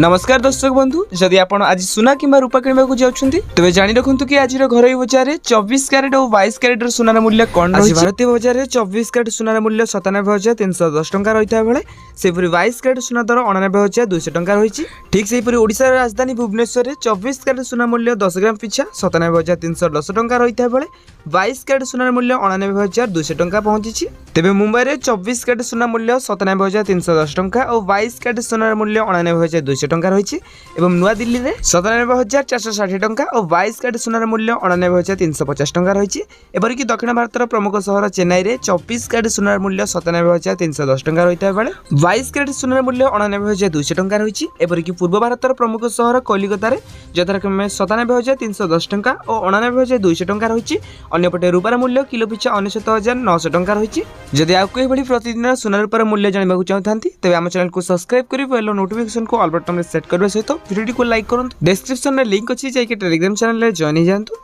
नमस्कार दर्शक बंधु जदि आप आज सुना कि रूपा किणवा जाऊँगी तेज जाणी रखु कि आज घर बजार में 24 क्यारेट और 22 क्यारेट सुनार मूल्य कौन रही। भारतीय बजार में 24 क्यारेट सुनार मूल्य 97,310 टंका रही है बेले से 22 क्यारेट सुना दर 99,200 टंका रही। ठीक से ओडिशार राजधानी भुवनेश्वर में 24 क्यारेट सुना मूल्य 10 ग्राम पिछा 97,310 टंका रही है बेले 22 क्यारेट सुनार मूल्य 99,200 टंका पहुंची। तेज मुंबई में 24 क्यारेट सुना मूल्य 97,310 टंका और 22 क्यारेट सुनार मूल्य 99,200 टंका रही। नुआ दिल्ली में 97,460 टंका और 22 क्यारेट सुनार मूल्य 99,350 टंका रही। एपरिक दक्षिण भारत प्रमुख सहर चेन्नई में 24 क्यारेट सुनार मूल्य 97,310 टंका रही है बेले 22 क्यारेट सुनार मूल्य 99,200 टंका रही। एपरिक पूर्व भारत प्रमुख सहर कलिकता में यथाक्रमे 97,310 टंका और 99,200 टंका रही। अन्यपटे रूपार मूल्य किलो पिछा 99,900 टंका रही। जदि आपको प्रतिदिन सुना रूपार मूल्य जानवा चाहते तेज आम चैनल को सब्सक्राइब कर नोटिफिकेशन को ऑल बटन में सेट करने सहित वीडियो को लाइक करूँ। डिस्क्रिप्शन में लिंक अच्छी जाइए टेलीग्राम चैनल में जॉइन हो जातु।